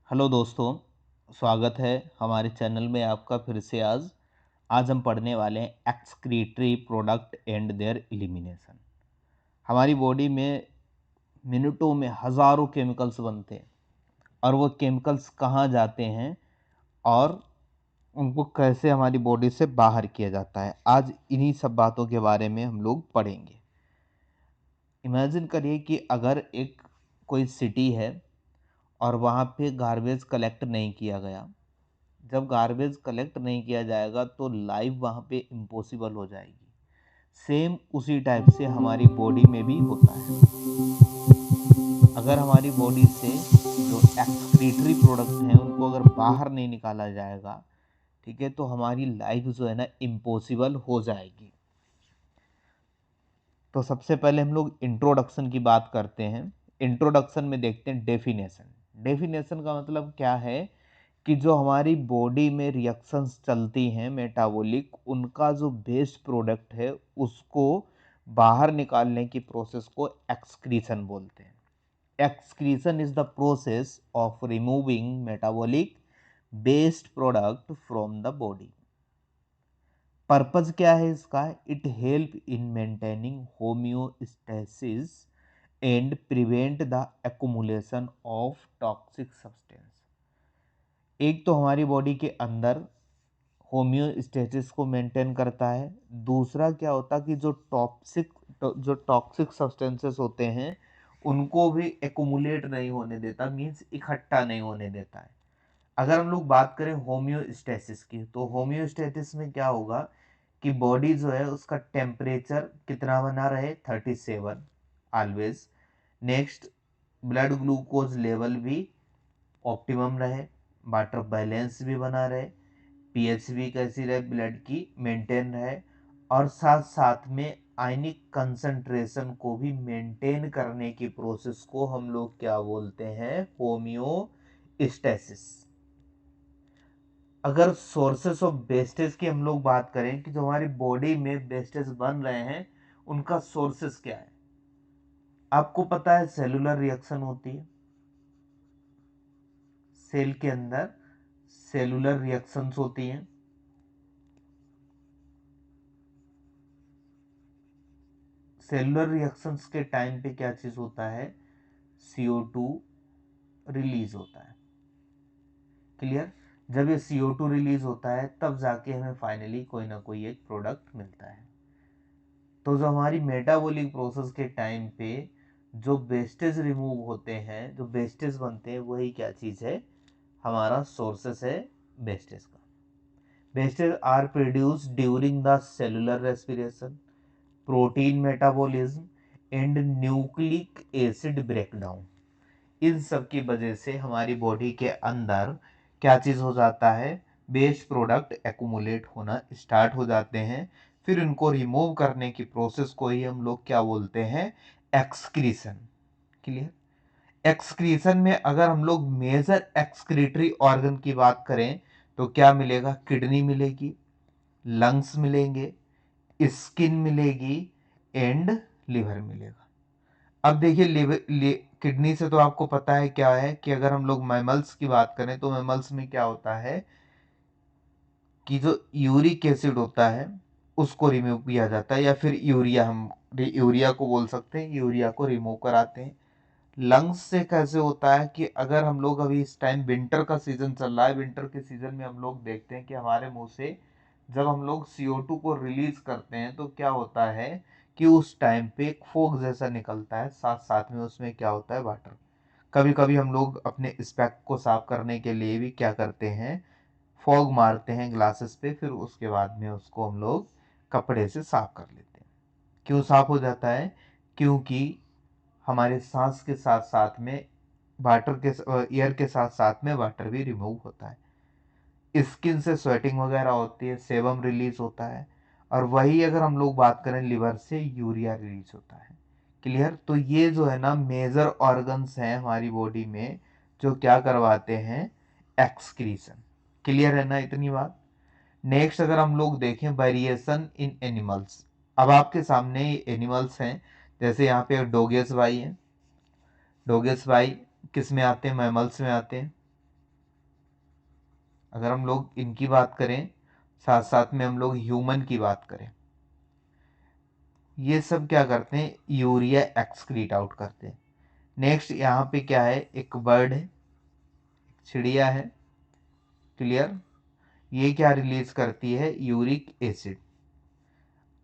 Hello दोस्तों, स्वागत है हमारे चैनल में आपका फिर से। आज हम पढ़ने वाले हैं excretory product and there elimination. हमारी बॉडी में मिनटों में हज़ारों केमिकल्स बनते हैं और वो केमिकल्स कहाँ जाते हैं और उनको कैसे हमारी बॉडी से बाहर किया जाता है। आज इन्हीं सब बातों के बारे में हम लोग पढ़ेंगे। इमेजिन करिए कि अगर एक कोई सिटी है और वहाँ पे गार्बेज कलेक्ट नहीं किया गया। जब गार्बेज कलेक्ट नहीं किया जाएगा तो लाइफ वहाँ पे इम्पॉसिबल हो जाएगी। सेम उसी टाइप से हमारी बॉडी में भी होता है। अगर हमारी बॉडी से जो एक्सक्रीटरी प्रोडक्ट हैं उनको अगर बाहर नहीं निकाला जाएगा, ठीक है, तो हमारी लाइफ जो है ना इम्पॉसिबल हो जाएगी। तो सबसे पहले हम लोग इंट्रोडक्शन की बात करते हैं। इंट्रोडक्शन में देखते हैं डेफिनेशन। डेफिनेशन का मतलब क्या है कि जो हमारी बॉडी में रिएक्शंस चलती हैं मेटाबॉलिक, उनका जो बेस्ट प्रोडक्ट है उसको बाहर निकालने की प्रोसेस को एक्सक्रीशन बोलते हैं। Excretion is the process of removing metabolic based product from the body. Purpose क्या है इसका? It help in maintaining homeostasis and prevent the accumulation of toxic substance. एक तो हमारी बॉडी के अंदर होम्योस्टेसिस को मेंटेन करता है। दूसरा क्या होता है कि जो टॉक्सिक सब्सटेंसेस होते हैं उनको भी एक्युमुलेट नहीं होने देता, मींस इकट्ठा नहीं होने देता है। अगर हम लोग बात करें होम्योस्टेसिस की, तो होम्योस्टेसिस में क्या होगा कि बॉडी जो है उसका टेम्परेचर कितना बना रहे, 37 always. Next, blood glucose level भी ऑप्टिमम रहे, वाटर बैलेंस भी बना रहे, पीएच भी कैसी रहे, ब्लड की मेंटेन रहे, और साथ साथ में आयनिक कंसंट्रेशन को भी मेंटेन करने की प्रोसेस को हम लोग क्या बोलते हैं? होम्योस्टेसिस। अगर सोर्सेस ऑफ वेस्टेज की हम लोग बात करें कि जो हमारी बॉडी में वेस्टेज बन रहे हैं उनका सोर्सेस क्या है? आपको पता है सेलुलर रिएक्शन होती है, सेल के अंदर सेलुलर रिएक्शंस होती हैं। सेलुलर रिएक्शंस के टाइम पे क्या चीज होता है? CO2 रिलीज होता है। क्लियर? जब ये CO2 रिलीज होता है तब जाके हमें फाइनली कोई ना कोई एक प्रोडक्ट मिलता है। तो जो हमारी मेटाबॉलिक प्रोसेस के टाइम पे जो वेस्टेज रिमूव होते हैं, जो वेस्टेज बनते हैं, वही क्या चीज है? हमारा सोर्सेस है वेस्टेज का। Wastage are produced during the cellular respiration, protein metabolism and nucleic acid breakdown. इन सब की वजह से हमारी बॉडी के अंदर क्या चीज हो जाता है? वेस्ट प्रोडक्ट एक्युमुलेट होना स्टार्ट हो जाते हैं। फिर इनको रिमूव करने की प्रोसेस को ही हम लोग क्या बोलते हैं? एक्सक्रीशन। क्लियर? एक्सक्रीशन में अगर हम लोग मेजर एक्सक्रीटरी ऑर्गन की बात करें तो क्या मिलेगा? किडनी मिलेगी, लंग्स मिलेंगे, स्किन मिलेगी एंड लिवर मिलेगा। अब देखिए किडनी से तो आपको पता है क्या है कि अगर हम लोग मैमल्स की बात करें तो मैमल्स में क्या होता है कि जो यूरिक एसिड होता है उसको रिमूव किया जाता है, या फिर यूरिया, हम यूरिया को बोल सकते हैं, यूरिया को रिमूव कराते हैं। लंग्स से कैसे होता है कि अगर हम लोग अभी इस टाइम विंटर का सीजन चल रहा है, विंटर के सीजन में हम लोग देखते हैं कि हमारे मुंह से जब हम लोग CO2 को रिलीज करते हैं तो क्या होता है कि उस टाइम पे एक फोग जैसा निकलता है, साथ साथ में उसमें क्या होता है? वाटर। कभी कभी हम लोग अपने स्पेक को साफ करने के लिए भी क्या करते हैं? फॉग मारते हैं ग्लासेस पे, फिर उसके बाद में उसको हम लोग कपड़े से साफ कर लेते हैं। क्यों साफ हो जाता है? क्योंकि हमारे सांस के साथ साथ में वाटर के एयर के साथ साथ में वाटर भी रिमूव होता है। स्किन से स्वेटिंग वगैरह होती है, सेबम रिलीज होता है, और वही अगर हम लोग बात करें लिवर से यूरिया रिलीज होता है। क्लियर? तो ये जो है ना मेजर ऑर्गन्स हैं हमारी बॉडी में जो क्या करवाते हैं? एक्सक्रीशन। क्लियर है ना इतनी बात? नेक्स्ट अगर हम लोग देखें वेरिएशन इन एनिमल्स। अब आपके सामने एनिमल्स हैं, जैसे यहाँ पे डोगेस भाई हैं। डोगेस भाई किस में आते हैं? मैमल्स में आते हैं। अगर हम लोग इनकी बात करें, साथ साथ में हम लोग ह्यूमन की बात करें, ये सब क्या करते हैं, यूरिया एक्सक्रीट आउट करते हैं। नेक्स्ट यहाँ पे क्या है, एक बर्ड है, चिड़िया है, क्लियर, ये क्या रिलीज करती है, यूरिक एसिड।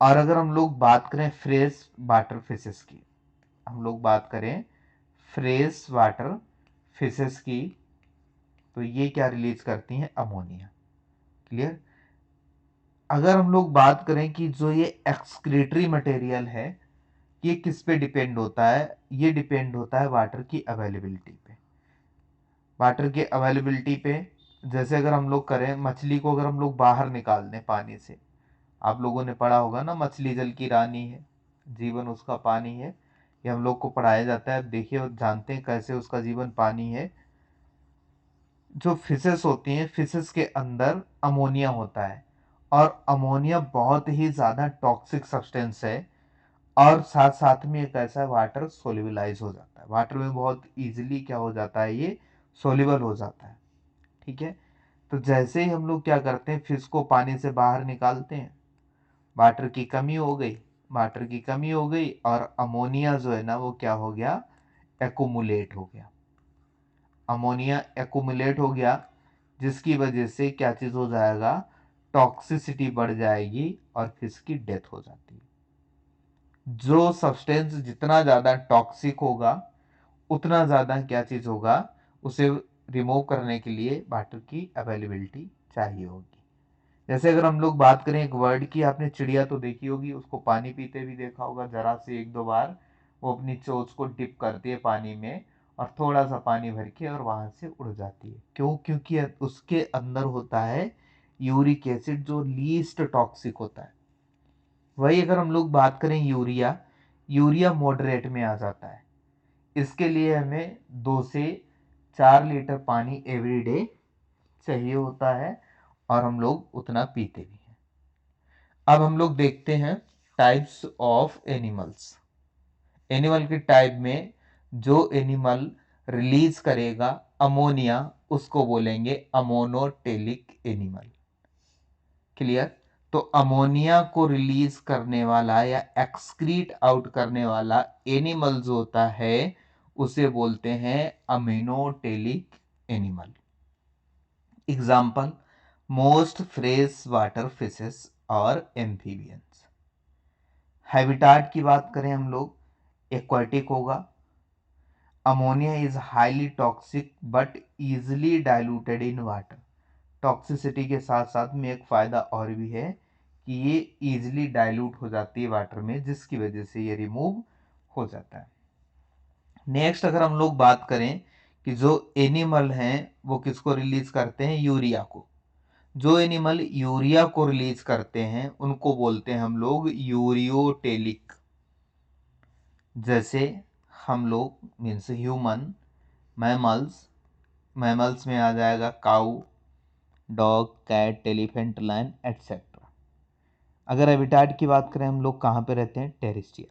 और अगर हम लोग बात करें फ्रेश वाटर फिशेस की, हम लोग बात करें फ्रेश वाटर फिशेस की, तो ये क्या रिलीज करती हैं, अमोनिया, क्लियर। अगर हम लोग बात करें कि जो ये एक्सक्रीटरी मटेरियल है, ये किस पे डिपेंड होता है, ये डिपेंड होता है वाटर की अवेलेबिलिटी पे। वाटर की अवेलेबिलिटी पे, जैसे अगर हम लोग करें, मछली को अगर हम लोग बाहर निकाल दें पानी से, आप लोगों ने पढ़ा होगा ना, मछली जल की रानी है, जीवन उसका पानी है, ये हम लोग को पढ़ाया जाता है। देखिए और जानते हैं कैसे उसका जीवन पानी है। जो फिशेस होती हैं, फिशेस के अंदर अमोनिया होता है, और अमोनिया बहुत ही ज़्यादा टॉक्सिक सब्सटेंस है, और साथ साथ में एक ऐसा वाटर सोल्यूबलाइज हो जाता है, वाटर में बहुत इजीली क्या हो जाता है, ये सोल्यूबल हो जाता है, ठीक है। तो जैसे ही हम लोग क्या करते हैं, फिश को पानी से बाहर निकालते हैं, वाटर की कमी हो गई, वाटर की कमी हो गई, और अमोनिया जो है ना वो क्या हो गया, एक्यूमुलेट हो गया, अमोनिया एक्यूमुलेट हो गया, जिसकी वजह से क्या चीज़ हो जाएगा, टॉक्सिसिटी बढ़ जाएगी और फिश की डेथ हो जाती है। जो सब्सटेंस जितना ज़्यादा टॉक्सिक होगा, उतना ज़्यादा क्या चीज़ होगा, उसे रिमूव करने के लिए वाटर की अवेलेबिलिटी चाहिए होगी। जैसे अगर हम लोग बात करें एक वर्ड की, आपने चिड़िया तो देखी होगी, उसको पानी पीते भी देखा होगा, जरा से एक दो बार वो अपनी चोंच को डिप करती है पानी में, और थोड़ा सा पानी भर के और वहां से उड़ जाती है। क्यों, क्योंकि उसके अंदर होता है यूरिक एसिड, जो लीस्ट टॉक्सिक होता है। वही अगर हम लोग बात करें यूरिया, यूरिया मॉडरेट में आ जाता है। इसके लिए हमें 2 से 4 लीटर पानी एवरी डे चाहिए होता है, और हम लोग उतना पीते भी हैं। अब हम लोग देखते हैं टाइप्स ऑफ एनिमल्स। एनिमल के टाइप में जो एनिमल रिलीज करेगा अमोनिया, उसको बोलेंगे अमोनोटेलिक एनिमल, क्लियर। तो अमोनिया को रिलीज करने वाला या एक्सक्रीट आउट करने वाला एनिमल जो होता है, उसे बोलते हैं ammonotelic animal. Example, most fresh water fishes और एम्फीबियंस। हैबिटाट की बात करें हम लोग, एक्वाटिक होगा। Ammonia is highly toxic but easily diluted in water. Toxicity के साथ साथ में एक फायदा और भी है कि ये इजिली डाइल्यूट हो जाती है वाटर में, जिसकी वजह से ये रिमूव हो जाता है। नेक्स्ट अगर हम लोग बात करें कि जो एनिमल हैं वो किसको रिलीज करते हैं, यूरिया को। जो एनिमल यूरिया को रिलीज करते हैं उनको बोलते हैं हम लोग यूरियोटेलिक। जैसे हम लोग मीन्स ह्यूमन, मैमल्स, मैमल्स में आ जाएगा cow, dog, cat, elephant, lion etcetera. अगर हैबिटाट की बात करें, हम लोग कहाँ पे रहते हैं, terrestrial.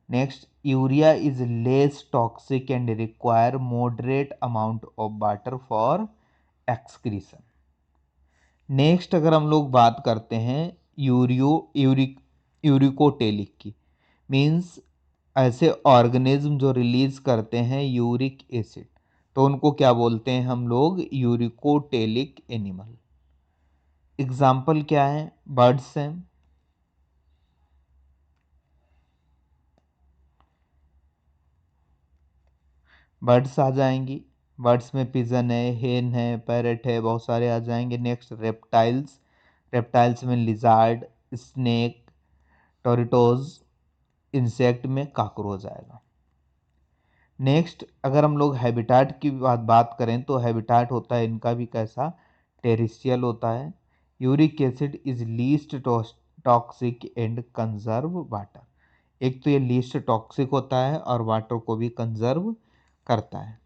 Next, urea is less toxic and require moderate amount of water for excretion. Next अगर हम लोग बात करते हैं यूरिकोटेलिक की, मीन्स ऐसे ऑर्गेनिज्म जो रिलीज करते हैं यूरिक एसिड, तो उनको क्या बोलते हैं हम लोग, यूरिकोटेलिक एनिमल। एग्जाम्पल क्या है, बर्ड्स हैं, बर्ड्स आ जाएंगी। बर्ड्स में पिजन है, हेन है, पैरेट है, बहुत सारे आ जाएंगे। नेक्स्ट रेप्टाइल्स, रेप्टाइल्स में लिजार्ड, स्नेक, टोरिटोज, इंसेक्ट में काकरोच आएगा। नेक्स्ट अगर हम लोग हैबिटाट की बात करें, तो हैबिटाट होता है इनका भी कैसा, टेरेस्ट्रियल होता है। Uric acid is least toxic and conserve water. एक तो ये लीस्ट टॉक्सिक होता है और वाटर को भी कंजर्व करता है,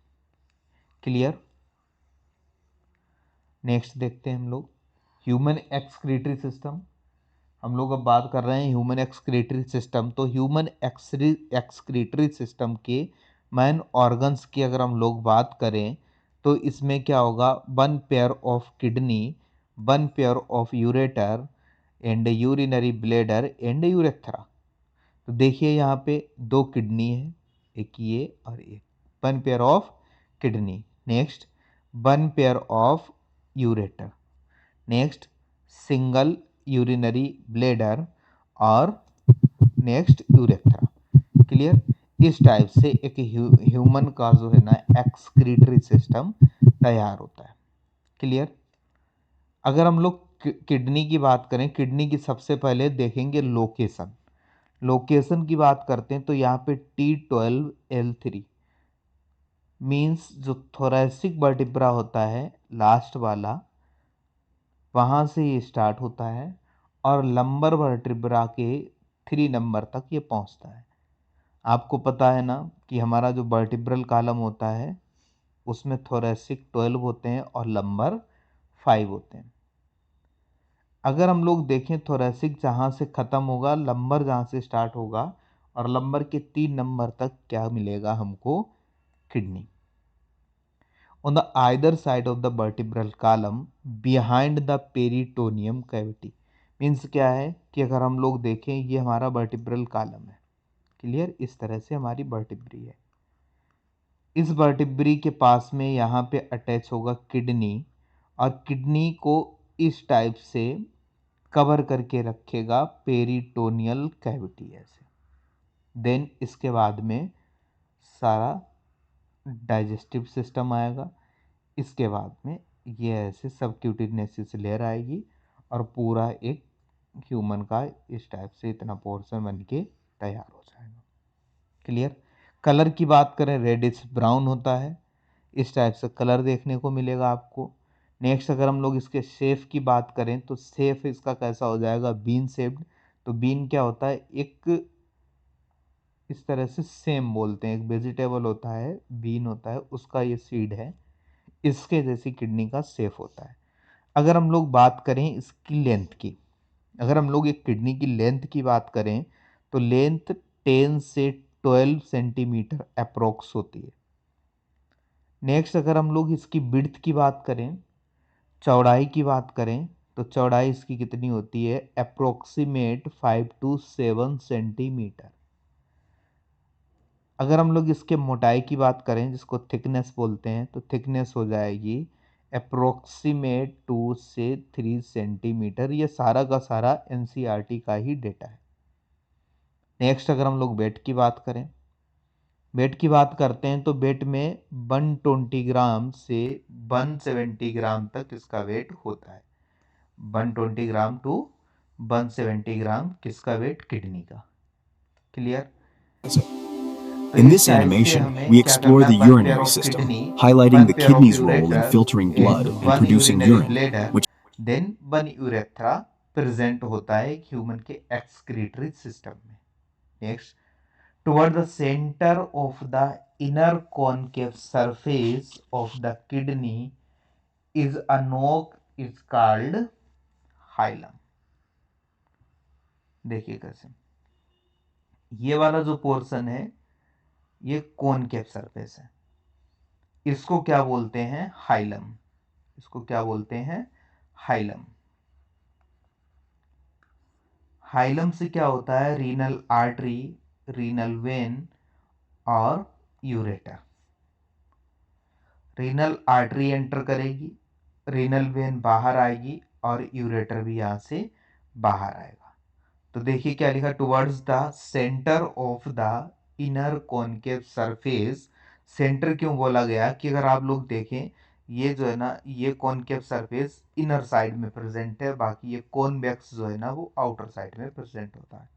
क्लियर। नेक्स्ट देखते हैं हम लोग ह्यूमन एक्सक्रीटरी सिस्टम। हम लोग अब बात कर रहे हैं ह्यूमन एक्सक्रीटरी सिस्टम। तो ह्यूमन एक्सक्रीटरी सिस्टम के मेन ऑर्गन्स की अगर हम लोग बात करें, तो इसमें क्या होगा, 1 pair of kidney, 1 pair of ureter and urinary bladder and urethra. तो देखिए यहाँ पे 2 किडनी है, एक ये और एक, 1 pair of kidney, next 1 pair of ureter, next single urinary bladder और नेक्स्ट यूरेथ्रा। क्लियर। इस टाइप से एक ह्यूमन का जो है ना एक्सक्रीटरी सिस्टम तैयार होता है। क्लियर। अगर हम लोग किडनी की बात करें, किडनी की सबसे पहले देखेंगे लोकेशन। लोकेशन की बात करते हैं तो यहाँ पे T12L3 मीन्स जो थोरैसिक वर्टिब्रा होता है लास्ट वाला, वहाँ से ये स्टार्ट होता है और लंबर वर्टिब्रा के 3 नंबर तक ये पहुँचता है। आपको पता है ना कि हमारा जो वर्टिब्रल कॉलम होता है उसमें थोरैसिक 12 होते हैं और लंबर 5 होते हैं। अगर हम लोग देखें थोरैसिक जहाँ से ख़त्म होगा, लंबर जहाँ से स्टार्ट होगा और लंबर के 3 नंबर तक क्या मिलेगा हमको, kidney. On the either side of the vertebral column behind the peritoneum cavity. Means क्या है कि अगर हम लोग देखें ये हमारा वर्टिब्रल कॉलम है। क्लियर। इस तरह से हमारी वर्टिब्री है। इस वर्टिब्री के पास में यहाँ पे अटैच होगा किडनी और किडनी को इस टाइप से कवर करके रखेगा पेरिटोनियल कैविटी ऐसे। देन इसके बाद में सारा डाइजेस्टिव सिस्टम आएगा। इसके बाद में ये ऐसे सबक्यूटेनियस लेयर आएगी और पूरा एक ह्यूमन का इस टाइप से इतना पोर्शन बन के तैयार हो जाएगा। क्लियर। कलर की बात करें, रेडिश ब्राउन होता है, इस टाइप से कलर देखने को मिलेगा आपको। नेक्स्ट अगर हम लोग इसके शेप की बात करें तो शेप इसका कैसा हो जाएगा, बीन शेप्ड। तो बीन क्या होता है, एक इस तरह से सेम बोलते हैं, एक वेजिटेबल होता है, बीन होता है, उसका ये सीड है, इसके जैसी किडनी का शेप होता है। अगर हम लोग बात करें इसकी लेंथ की, अगर हम लोग एक किडनी की लेंथ की बात करें तो लेंथ 10 से 12 सेंटीमीटर अप्रोक्स होती है। नेक्स्ट अगर हम लोग इसकी विड्थ की बात करें, चौड़ाई की बात करें, तो चौड़ाई इसकी कितनी होती है, अप्रोक्सीमेट 5 to 7 सेंटीमीटर। अगर हम लोग इसके मोटाई की बात करें जिसको थिकनेस बोलते हैं, तो थिकनेस हो जाएगी अप्रोक्सीमेट 2 से 3 सेंटीमीटर। ये सारा का सारा एनसीईआरटी का ही डेटा है। नेक्स्ट अगर हम लोग वेट की बात करें, वेट की बात करते हैं तो वेट में 120 ग्राम से 170 ग्राम तक इसका वेट होता है। 120 ग्राम टू 170 ग्राम किसका वेट, किडनी का। Clear. In this animation, we explore the urinary system, highlighting the kidney's role in filtering blood and producing urine, which then 1 urethra present होता है ह्यूमन के एक्सक्रीटरी सिस्टम में। Next, toward the center of the inner concave surface of the kidney is a nook is called hilum। देखिए कैसे, ये वाला जो portion है ये कॉनकेव सरफेस है, इसको क्या बोलते हैं, हाइलम। इसको क्या बोलते हैं, हाइलम। हाइलम से क्या होता है, रीनल आर्टरी, रीनल वेन और यूरेटर। रीनल आर्टरी एंटर करेगी, रीनल वेन बाहर आएगी और यूरेटर भी यहाँ से बाहर आएगा। तो देखिए क्या लिखा, towards the centre of the inner concave surface. Centre क्यों बोला गया कि अगर आप लोग देखें ये जो है ना, ये कॉनकेव सरफेस इनर साइड में प्रेजेंट है, बाकी ये कॉन्वेक्स जो है ना वो आउटर साइड में प्रेजेंट होता है।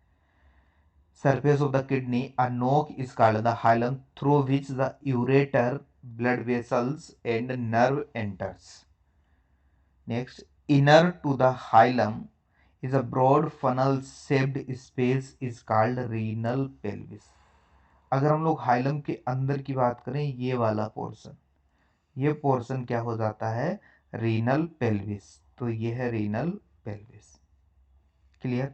Surface of the kidney, a nook is called the hilum, through which the ureter, blood vessels and nerve enters. Next, inner to the hilum is a broad funnel shaped space is called renal pelvis। अगर हम लोग hilum के अंदर की बात करें, ये वाला पोर्शन, ये पोर्शन क्या हो जाता है, रीनल पेल्विस। तो ये है renal pelvis. Clear.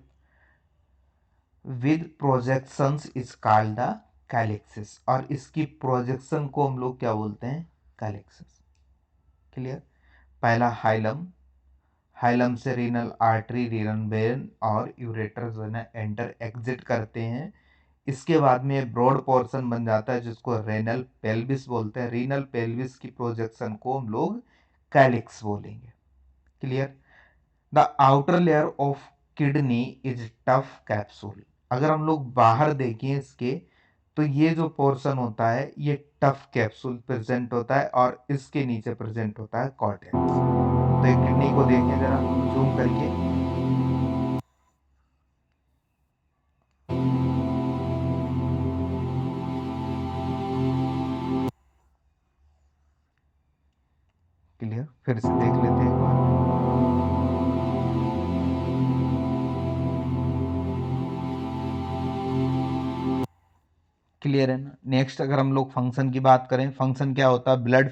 With projections is called the calyxes, और इसकी प्रोजेक्शन को हम लोग क्या बोलते हैं, कैलेक्सिस। क्लियर। पहला हाइलम, हाइलम से रीनल आर्टरी, रीनल वेन और यूरेटर जो है ना एंटर एग्जिट करते हैं। इसके बाद में ब्रॉड पोर्शन बन जाता है जिसको रेनल पेल्विस बोलते हैं। रीनल पेल्विस की प्रोजेक्शन को हम लोग कैलिक्स बोलेंगे। Clear. The outer layer of kidney is tough capsule. अगर हम लोग बाहर देखें इसके तो ये जो पोर्शन होता है ये टफ कैप्सूल प्रेजेंट होता है और इसके नीचे प्रेजेंट होता है कॉर्टेक्स। तो एक किडनी को देखें जरा जूम करके। क्लियर, फिर से देख लेते हैं एक बार। क्लियर है ना। नेक्स्ट अगर हम लोग फंक्शन की बात करें, फंक्शन क्या होता है, ब्लड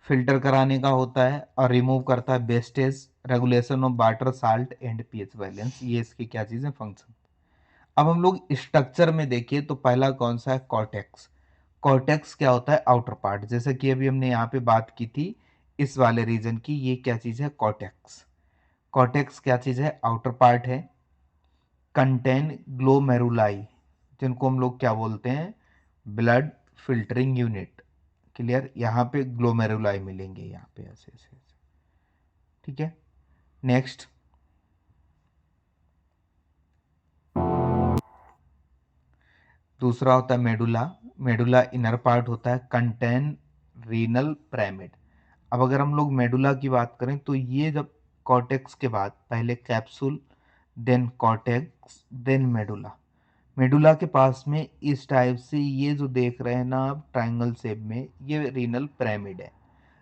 फिल्टर कराने का होता है और रिमूव करता है wastage, regulation of water salt and pH balance. ये इसकी क्या चीज़ है, फंक्शन। अब हम लोग स्ट्रक्चर में देखिए तो पहला कौन सा है, कॉर्टेक्स। कॉर्टेक्स क्या होता है, आउटर पार्ट। जैसे कि अभी हमने यहाँ पे बात की थी इस वाले रीजन की, ये क्या चीज़ है, कॉर्टेक्स। कॉर्टेक्स क्या चीज़ है, आउटर पार्ट है। कंटेन ग्लोमेरुलाई, जिनको हम लोग क्या बोलते हैं, ब्लड फिल्टरिंग यूनिट। क्लियर। यहाँ पे ग्लोमेरुलाई मिलेंगे, यहाँ पे ऐसे ऐसे ऐसे। ठीक है। नेक्स्ट दूसरा होता है मेडुला। मेडुला इनर पार्ट होता है, कंटेन रीनल पिरामिड। अब अगर हम लोग मेडुला की बात करें तो ये जब कॉर्टेक्स के बाद पहले capsule, then cortex, then medulla. Medulla के पास में इस टाइप से ये जो देख रहे हैं ना आप ट्रायंगल शेप में, ये रीनल पिरामिड है।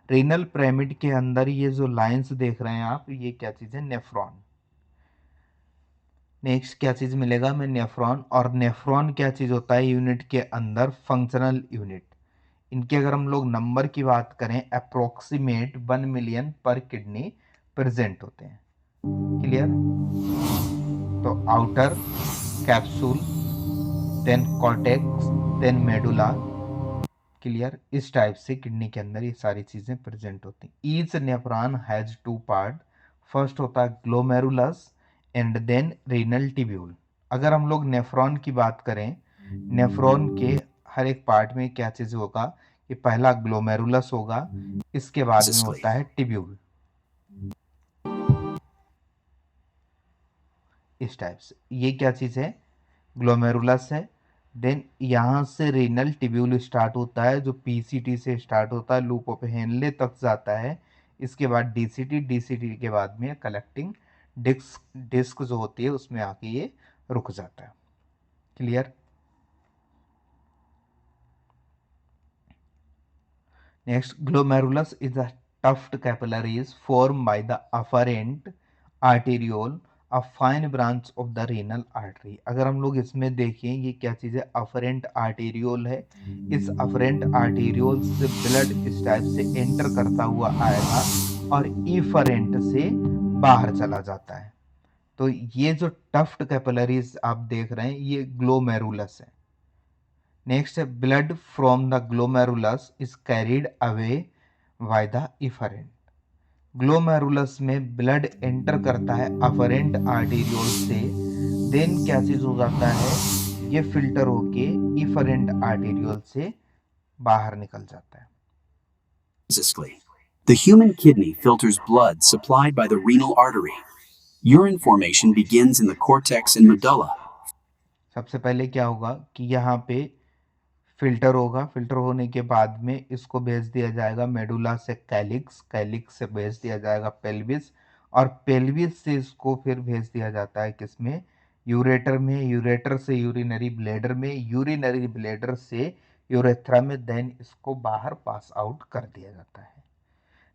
रीनल पिरामिड के अंदर ये जो लाइंस देख रहे हैं आप, ये क्या चीज़ है, नेफ्रॉन। नेक्स्ट क्या चीज़ मिलेगा में, नेफ्रॉन। और नेफ्रॉन क्या चीज़ होता है, यूनिट के अंदर फंक्शनल यूनिट। इनके अगर हम लोग नंबर की बात करें, अप्रोक्सीमेट 1 मिलियन पर किडनी प्रेजेंट होते हैं। क्लियर। तो outer capsule, then cortex, then medulla. Clear. इस टाइप से किडनी के अंदर ये सारी चीजें प्रेजेंट होती हैं। Each nephron has two part. First होता है glomerulus and then renal tubule. अगर हम लोग नेफ्रॉन की बात करें, नेफ्रॉन के हर एक पार्ट में क्या चीज होगा, कि पहला ग्लोमेरुलस होगा, इसके बाद में होता है ट्यूब्यूल। इस टाइप से ये क्या चीज है, ग्लोमेरुलस है। देन यहाँ से रीनल ट्यूब्यूल स्टार्ट होता है जो पीसीटी से स्टार्ट होता है, लूप ऑफ हेनले तक जाता है। इसके बाद डीसीटी, डीसीटी के बाद में कलेक्टिंग डिस्क, डिस्क जो होती है उसमें आके ये रुक जाता है। Clear. Next, glomerulus is a tuft capillaries formed by the afferent arteriole, a fine branch of the renal artery। अगर हम लोग इसमें देखें ये क्या चीज़ है, अफरेंट आर्टेरियोल है। इस अफरेंट आर्टेरियोल से ब्लड इस टाइप से एंटर करता हुआ आएगा और इफरेंट से बाहर चला जाता है। तो ये जो टफ्ट कैपिलरीज आप देख रहे हैं ये ग्लोमेरुलस है। नेक्स्ट है, blood from the glomerulus is carried away by the efferent. Glomerulus में ब्लड एंटर करता है अफरेंट आर्टेरियोल से, देन क्या चीज हो जाता है, ये फिल्टर होके इफरेंट आर्टेरियोल से बाहर निकल जाता है। The human kidney filters blood supplied by the renal artery. Urine formation begins in the cortex and medulla. सबसे पहले क्या होगा कि यहाँ पे फिल्टर होगा, फिल्टर होने के बाद में इसको भेज दिया जाएगा मेडुला से कैलिक्स, कैलिक्स से भेज दिया जाएगा पेल्विस, और पेल्विस से इसको फिर भेज दिया जाता है किसमें, यूरेटर में, यूरेटर से यूरिनरी ब्लेडर में, यूरिनरी ब्लेडर से यूरेथ्रा में, देन इसको बाहर पास आउट कर दिया जाता है।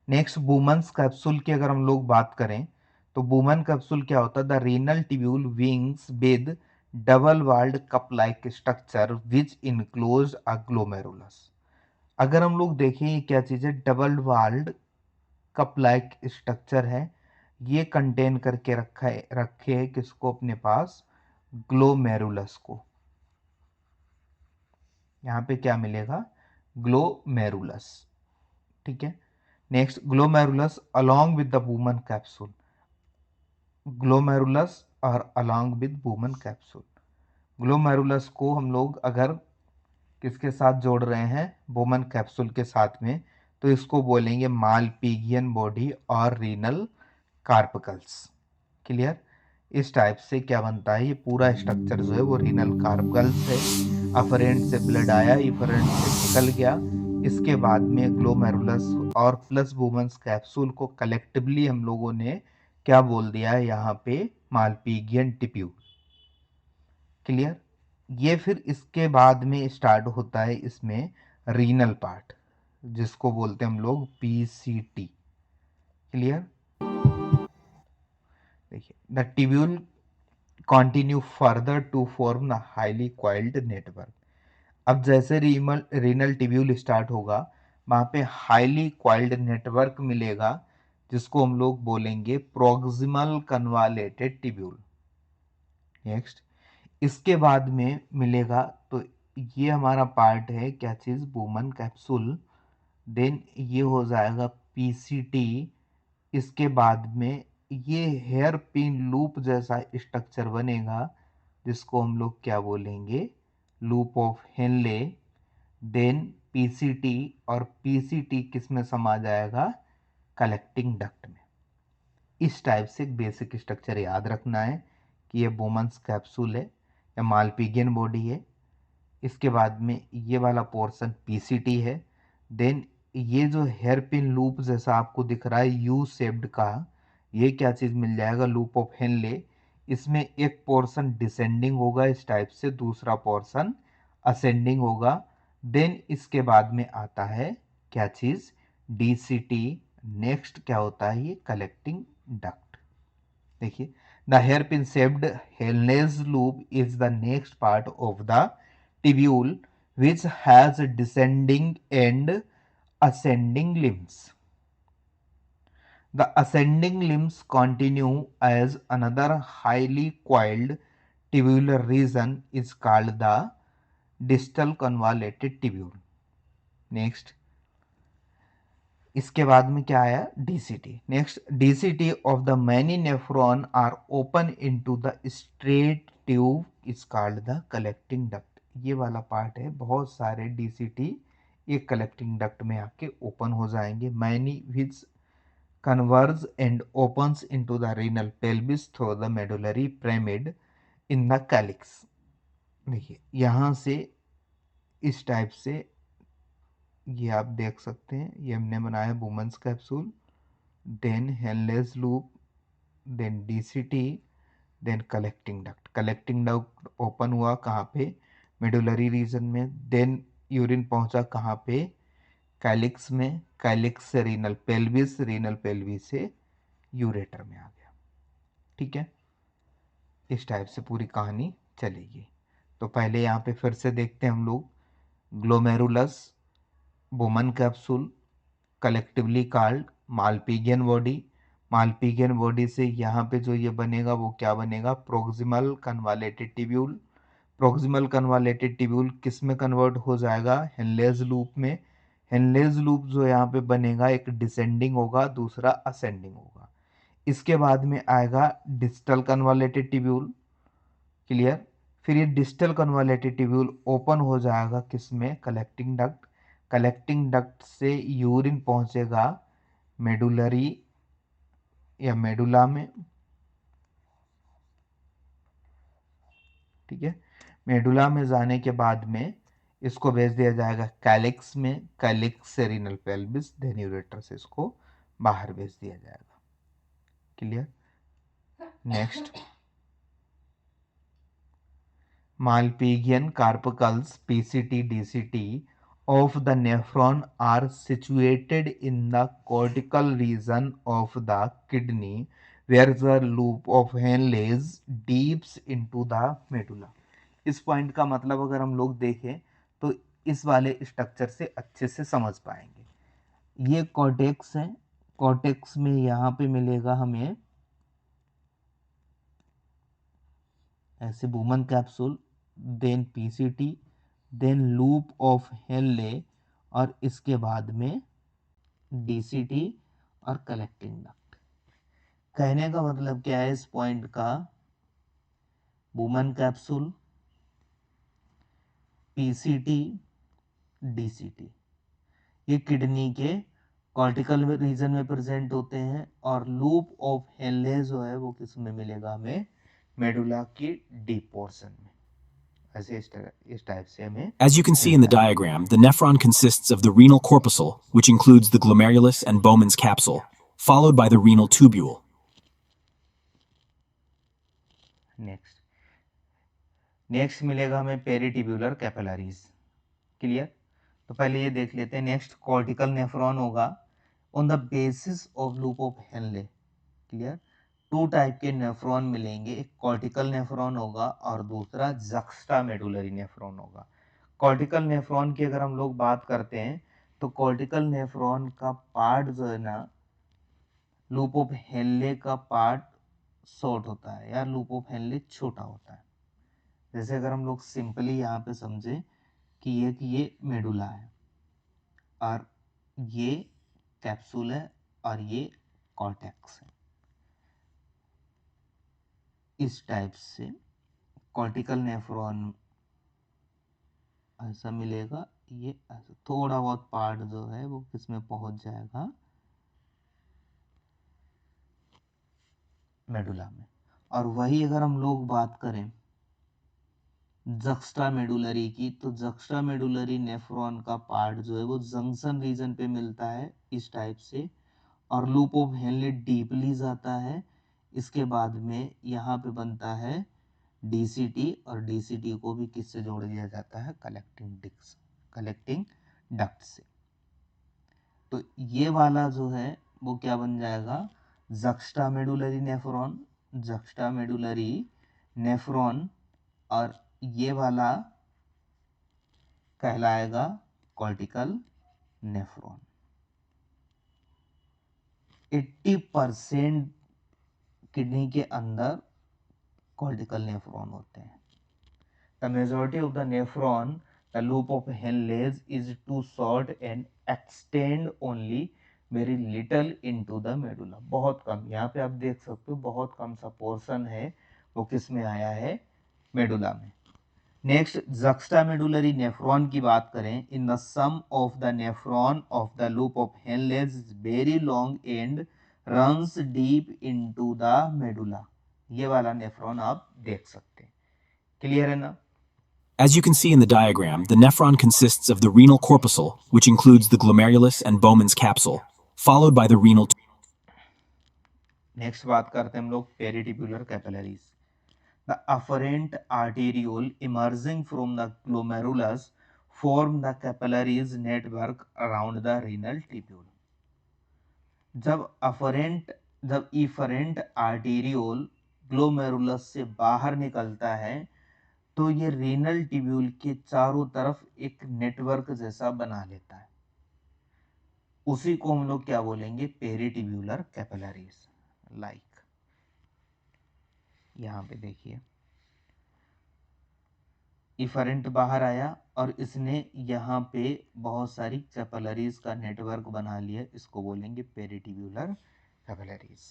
नेक्स्ट, बूमन्स कैप्सूल की अगर हम लोग बात करें तो बूमन कैप्सूल क्या होता है, द रीनल ट्यूब्यूल विंग्स with double walled cup like structure which enclose a glomerulus. अगर हम लोग देखें ये क्या चीज़ है, double walled cup like structure है, ये कंटेन करके रखे है किसको अपने पास, ग्लोमेरुलस को। यहाँ पे क्या मिलेगा, ग्लोमेरुलस। ठीक है। Next glomerulus along with the Bowman capsule, glomerulus और along with Bowman capsule. Glomerulus को हम लोग अगर किसके साथ जोड़ रहे हैं, वुमन कैप्सूल के साथ में, तो इसको बोलेंगे मालपीगियन बॉडी और रीनल कार्पकल्स। क्लियर? इस टाइप से क्या बनता है, ये पूरा स्ट्रक्चर जो है वो रीनल कार्पकल्स है। अफरेंट से ब्लड आया, इफरेंट से निकल गया, इसके बाद में ग्लोमेरुलस और प्लस वुमेन्स कैप्सूल को कलेक्टिवली हम लोगों ने क्या बोल दिया है यहाँ पे, मालपीगियन टिप्यूल। क्लियर? ये फिर इसके बाद में स्टार्ट होता है इसमें रीनल पार्ट, जिसको बोलते हैं हम लोग पीसीटी। क्लियर? देखिए, the tubule continue further to form the highly coiled network. अब जैसे रीनल टिब्यूल स्टार्ट होगा, वहां पे हाईली कॉइल्ड नेटवर्क मिलेगा, जिसको हम लोग बोलेंगे प्रोक्सिमल कन्वालेटेड टिब्यूल। नेक्स्ट, इसके बाद में मिलेगा, तो ये हमारा पार्ट है क्या चीज, वुमन कैप्सूल। देन ये हो जाएगा पीसीटी। इसके बाद में ये हेयर पिन लूप जैसा स्ट्रक्चर बनेगा, जिसको हम लोग क्या बोलेंगे, loop of Henle. Then PCT, और पीसीटी किस में समा जाएगा, कलेक्टिंग डक्ट में। इस टाइप से एक बेसिक स्ट्रक्चर याद रखना है कि ये वुमन्स कैप्सूल है या मालपीगियन बॉडी है। इसके बाद में ये वाला पोर्शन पीसीटी है। देन ये जो हेयर पिन लूप जैसा आपको दिख रहा है यू शेप्ड का, ये क्या चीज मिल जाएगा, लूप ऑफ हेनले। इसमें एक पोर्शन डिसेंडिंग होगा इस टाइप से, दूसरा पोर्शन असेंडिंग होगा। देन इसके बाद में आता है क्या चीज, डीसीटी। नेक्स्ट क्या होता है, ये कलेक्टिंग डक्ट। देखिए, द हेयर पिन शेप्ड हेलनेज loop is the next part of the tubule which has descending and ascending limbs. The ascending limbs continue as another highly coiled tubular region is called the distal convoluted tubule. Next, इसके बाद में क्या आया, DCT. Next, DCT of the many nephron are open into the straight tube is called the collecting duct. ये वाला part है, बहुत सारे डीसीटी एक कलेक्टिंग डक्ट में आके ओपन हो जाएंगे। Many which converge and opens into the renal pelvis through the medullary pyramid in the calyx. देखिए, यहां से इस टाइप से ये आप देख सकते हैं, ये हमने बनाया Bowman's capsule, then Henle's loop, then DCT, then collecting duct. Collecting duct open हुआ कहाँ पे, मेडुलरी रीजन में। देन यूरिन पहुंचा कहाँ पे, कैलिक्स में। कैलिक्स से रीनल पेल्विस, रीनल पेल्विस से यूरेटर में आ गया। ठीक है, इस टाइप से पूरी कहानी चलेगी। तो पहले यहाँ पे फिर से देखते हैं हम लोग, glomerulus, woman capsule, collectively called Malpighian body. Malpighian body से यहाँ पे जो ये बनेगा वो क्या बनेगा, प्रोक्सिमल कन्वालेटेड टिब्यूल। प्रोक्सिमल कन्वालेटेड टिब्यूल किस में कन्वर्ट हो जाएगा, हेनलेज लूप में। हेनलेज लूप जो यहाँ पे बनेगा, एक डिसेंडिंग होगा, दूसरा असेंडिंग होगा। इसके बाद में आएगा डिस्टल कन्वालेटेड टिब्यूल। क्लियर? फिर ये डिस्टल कन्वालेटेड टिब्यूल ओपन हो जाएगा किसमें, कलेक्टिंग डक्ट। कलेक्टिंग डक्ट से यूरिन पहुंचेगा मेडुलरी या मेडुला में। ठीक है, मेडुला में जाने के बाद में इसको भेज दिया जाएगा कैलिक्स में। कैलिक्स से रीनल पेल्विस, देन यूरेटर से इसको बाहर भेज दिया जाएगा। Clear? Next, Malpighian corpuscles PCT DCT of the nephron are situated in the cortical region of the kidney where the loop of Henle's deeps into the medulla. इस point का मतलब अगर हम लोग देखें तो इस वाले स्ट्रक्चर से अच्छे से समझ पाएंगे। ये कॉर्टेक्स है, कॉर्टेक्स में यहाँ पे मिलेगा हमें ऐसे Bowman capsule, then PCT, then loop of Henle, और इसके बाद में DCT और कलेक्टिंग डक्ट। कहने का मतलब क्या है इस पॉइंट का, वुमन कैप्सूल, PCT, DCT ये किडनी के कॉर्टिकल रीजन में प्रेजेंट होते हैं, और लूप ऑफ हेनले जो है वो किस में मिलेगा हमें, मेडुला की डीप पोर्शन में। ऐसे इस टाइप से हमें As you can see in the diagram, the nephron consists of the renal corpuscle, which includes the glomerulus and Bowman's capsule, followed by the renal tubule. Next मिलेगा हमें पेरिटिब्यूलर capillaries. Clear? तो पहले ये देख लेते हैं। नेक्स्ट कॉर्टिकल नेफ्रॉन होगा on the basis of loop of Henle. Clear? Two type के नेफ्रॉन मिलेंगे, एक कॉर्टिकल नेफ्रॉन होगा और दूसरा जक्स्टा मेडुलरी नेफ्रॉन होगा। कॉर्टिकल नेफ्रॉन की अगर हम लोग बात करते हैं तो कॉर्टिकल नेफ्रॉन का पार्ट जो है ना, लूप ऑफ हेनले का पार्ट शॉर्ट होता है या लूप ऑफ हेनले छोटा होता है। जैसे अगर हम लोग सिंपली यहाँ पे समझे कि ये मेडुला है और ये कैप्सूल है और ये कॉर्टेक्स है, इस टाइप से कॉर्टिकल नेफ्रॉन ऐसा मिलेगा। ये ऐसा थोड़ा बहुत पार्ट जो है वो किसमें पहुंच जाएगा, मेडुला में। और वही अगर हम लोग बात करें जक्स्टा मेडुलरी की, तो जक्स्टा मेडुलरी नेफ्रॉन का पार्ट जो है वो जंक्शन रीजन पे मिलता है इस टाइप से, और लूप ऑफ हेनले डीपली जाता है। इसके बाद में यहाँ पे बनता है DCT, और DCT को भी किससे जोड़ दिया जाता है, कलेक्टिंग डक्ट से। तो ये वाला जो है वो क्या बन जाएगा, जक्स्टा मेडुलरी नेफ्रॉन, और ये वाला कहलाएगा कॉर्टिकल नेफ्रॉन। 80% किडनी के अंदर कॉर्टिकल नेफ्रॉन होते हैं। The majority of the nephron, the loop of Henle's is too short and extend only very little into the medulla। बहुत कम, यहाँ पे आप देख सकते हो बहुत कम सा पोर्शन है वो किस में आया है, मेडुला में। नेक्स्ट जक्स्टा मेडुलरी नेफ्रॉन की बात करें, in the sum of the nephron of the loop of Henle's is very long and runs deep into the medulla. ये वाला नेफ्रॉन आप देख सकते हैं। क्लियर है ना? As you can see in the diagram, the nephron consists of the renal corpuscle, which includes the glomerulus and Bowman's capsule, followed by the renal next बात करते हैं हम लोग peritubular capillaries. The afferent arteriole emerging from the glomerulus form the capillaries network around the renal tubule. जब efferent arteriole glomerulus से बाहर निकलता है तो ये रीनल ट्यूब्यूल के चारों तरफ एक नेटवर्क जैसा बना लेता है। उसी को हम लोग क्या बोलेंगे, पेरिटिब्यूलर कैपिलरीज। लाइक यहाँ पे देखिए, इफरेंट बाहर आया और इसने यहाँ पे बहुत सारी कैपिलरीज का नेटवर्क बना लिया, इसको बोलेंगे पेरिटिब्यूलर कैपिलरीज।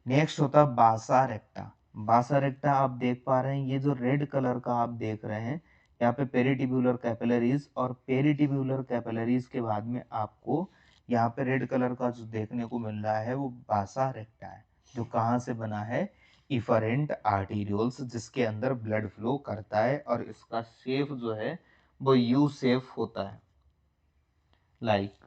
नेक्स्ट होता है बासा रेक्टा। बासा रेक्टा आप देख पा रहे हैं, ये जो रेड कलर का आप देख रहे हैं यहाँ पे पेरिटिब्यूलर कैपिलरीज, और पेरिटिब्यूलर कैपिलरीज के बाद में आपको यहाँ पे रेड कलर का जो देखने को मिल रहा है वो बासा रेक्टा है, जो कहाँ से बना है, इफरेंट आर्टेरियोल्स, जिसके अंदर ब्लड फ्लो करता है, और इसका शेप जो है वो यू शेप होता है। Like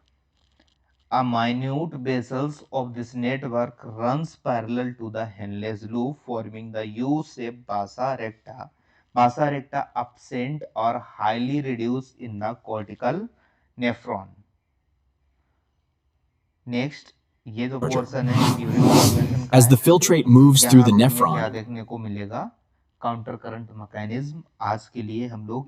a minute vessels of this network runs parallel to the Henle's loop, forming the U-shaped basa recta. Basa recta absent or highly reduced in the cortical nephron. Next, ये जो portion है urine formation का As the है, filtrate moves through यहाँ the पे हमें क्या nephron, देखने को मिलेगा, काउंटर करंट मैकेनिज्म। आज के लिए हम लोग